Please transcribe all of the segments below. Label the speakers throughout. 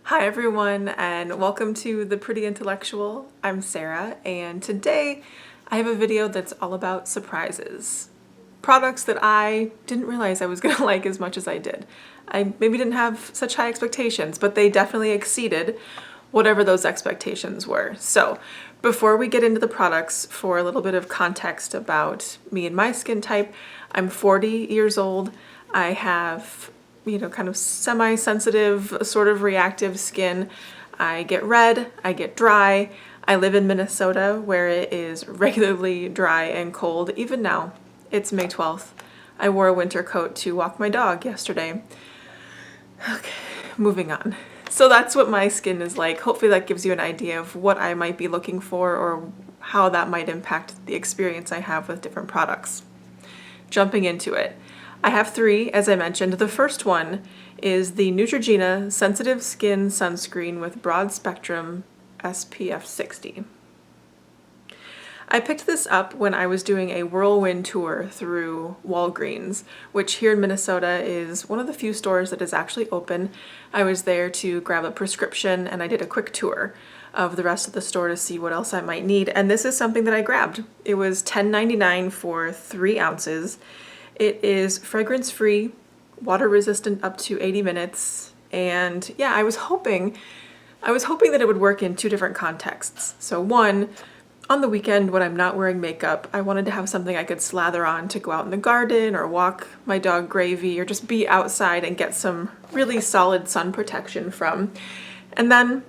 Speaker 1: Hi everyone, and welcome to The Pretty Intellectual. I'm Sarah, and today I have a video that's all about surprises. Products that I didn't realize I was gonna like as much as I did. I maybe didn't have such high expectations, but they definitely exceeded whatever those expectations were. So before we get into the products, for a little bit of context about me and my skin type, I'm 40 years old. I have kind of semi-sensitive, sort of reactive skin. I get red, I get dry. I live in Minnesota where it is regularly dry and cold. Even now, it's May 12th. I wore a winter coat to walk my dog yesterday. Okay, moving on. So that's what my skin is like. Hopefully that gives you an idea of what I might be looking for or how that might impact the experience I have with different products. Jumping into it. I have three, as I mentioned. The first one is the Neutrogena Sensitive Skin Sunscreen with Broad Spectrum SPF 60. I picked this up when I was doing a whirlwind tour through Walgreens, which here in Minnesota is one of the few stores that is actually open. I was there to grab a prescription and I did a quick tour of the rest of the store to see what else I might need, and this is something that I grabbed. It was $10.99 for 3 ounces. It is fragrance-free, water-resistant up to 80 minutes, and yeah, I was hoping that it would work in 2 different contexts. So one, on the weekend when I'm not wearing makeup, I wanted to have something I could slather on to go out in the garden or walk my dog Gravy or just be outside and get some really solid sun protection from. And then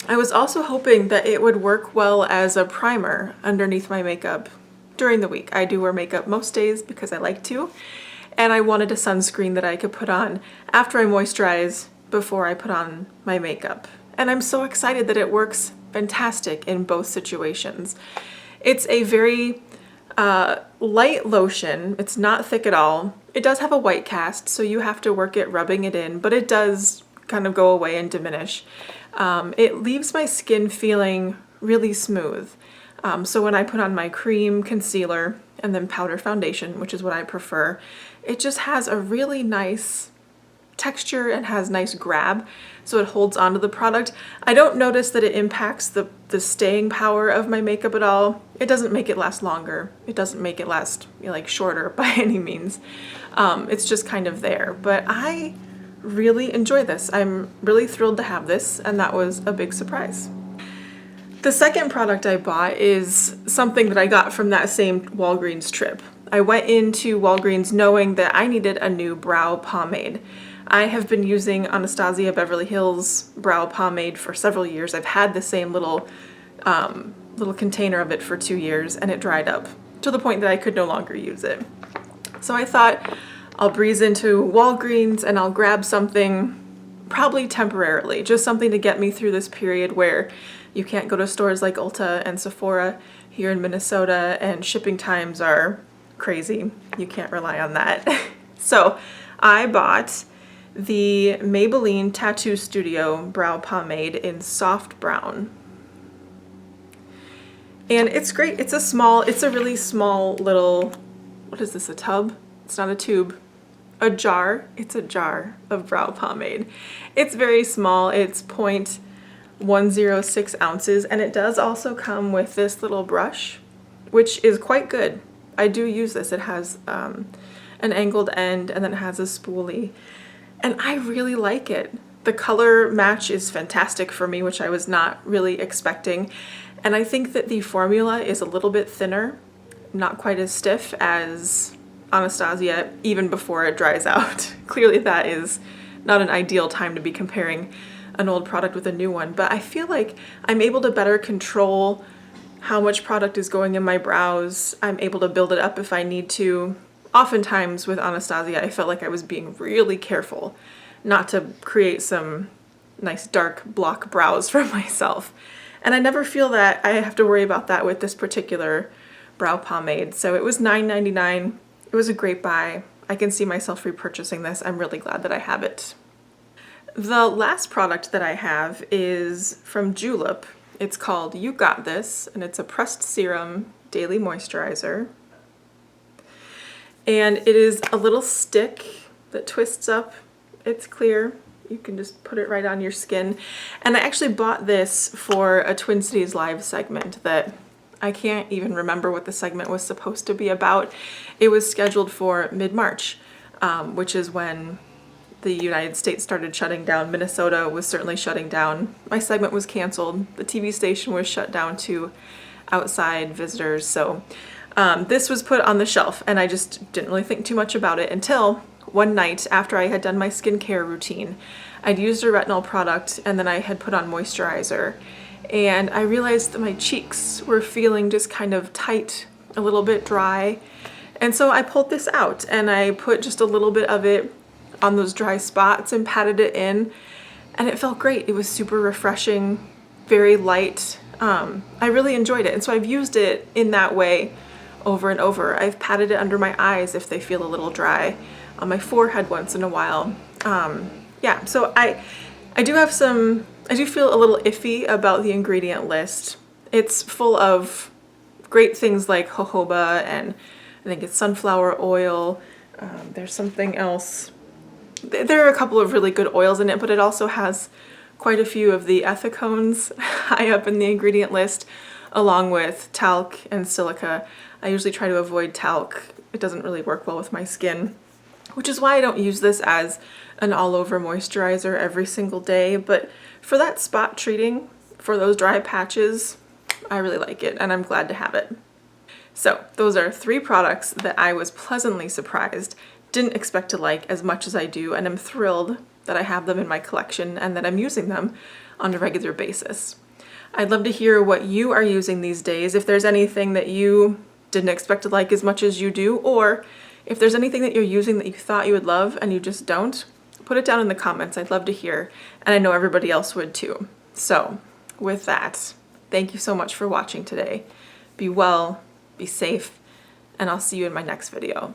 Speaker 1: I was also hoping that it would work well as a primer underneath my makeup during the week. I do wear makeup most days because I like to, and I wanted a sunscreen that I could put on after I moisturize before I put on my makeup. And I'm so excited that it works fantastic in both situations. It's a very light lotion. It's not thick at all. It does have a white cast, so you have to work at rubbing it in, but it does kind of go away and diminish. It leaves my skin feeling really smooth. So when I put on my cream, concealer, and then powder foundation, which is what I prefer, it just has a really nice texture and has nice grab, so it holds onto the product. I don't notice that it impacts the staying power of my makeup at all. It doesn't make it last longer. It doesn't make it last shorter by any means. It's just kind of there, but I really enjoy this. I'm really thrilled to have this, and that was a big surprise. The second product I bought is something that I got from that same Walgreens trip. I went into Walgreens knowing that I needed a new brow pomade. I have been using Anastasia Beverly Hills brow pomade for several years. I've had the same little container of it for 2 years, and it dried up to the point that I could no longer use it. So I thought I'll breeze into Walgreens and I'll grab something probably temporarily, just something to get me through this period where you can't go to stores like Ulta and Sephora here in Minnesota, and shipping times are crazy. You can't rely on that. So I bought the Maybelline Tattoo Studio Brow Pomade in Soft Brown. And it's great. It's a really small little, what is this, a tub? It's not a tube. A jar. It's a jar of brow pomade. It's very small. It's 0.106 ounces, and it does also come with this little brush, which is quite good. I do use this. It has an angled end, and then it has a spoolie, and I really like it. The color match is fantastic for me, which I was not really expecting, and I think that the formula is a little bit thinner, not quite as stiff as Anastasia even before it dries out. Clearly that is not an ideal time to be comparing an old product with a new one, but I feel like I'm able to better control how much product is going in my brows. I'm able to build it up if I need to. Oftentimes with Anastasia, I felt like I was being really careful not to create some nice dark block brows for myself. And I never feel that I have to worry about that with this particular brow pomade. So it was $9.99. It was a great buy. I can see myself repurchasing this. I'm really glad that I have it. The last product that I have is from Julep. It's called You Got This, and it's a pressed serum daily moisturizer. And it is a little stick that twists up. It's clear. You can just put it right on your skin. And I actually bought this for a Twin Cities Live segment that I can't even remember what the segment was supposed to be about. It was scheduled for mid-March, which is when the United States started shutting down. Minnesota was certainly shutting down. My segment was canceled. The TV station was shut down to outside visitors. So this was put on the shelf and I just didn't really think too much about it until one night after I had done my skincare routine. I'd used a retinol product and then I had put on moisturizer. And I realized that my cheeks were feeling just kind of tight, a little bit dry. And so I pulled this out and I put just a little bit of it on those dry spots and patted it in, and it felt great. It was super refreshing, very light. I really enjoyed it, and so I've used it in that way over and over. I've patted it under my eyes if they feel a little dry, on my forehead once in a while. Yeah, so I do feel a little iffy about the ingredient list. It's full of great things like jojoba, and I think it's sunflower oil. There's something else. There are a couple of really good oils in it, but it also has quite a few of the ethicones high up in the ingredient list, along with talc and silica. I usually try to avoid talc. It doesn't really work well with my skin, which is why I don't use this as an all-over moisturizer every single day. But for that spot treating, for those dry patches, I really like it, and I'm glad to have it. So those are 3 products that I was pleasantly surprised, didn't expect to like as much as I do, and I'm thrilled that I have them in my collection and that I'm using them on a regular basis. I'd love to hear what you are using these days, if there's anything that you didn't expect to like as much as you do, or if there's anything that you're using that you thought you would love and you just don't. Put it down in the comments. I'd love to hear, and I know everybody else would too. So with that, thank you so much for watching today. Be well, be safe, and I'll see you in my next video.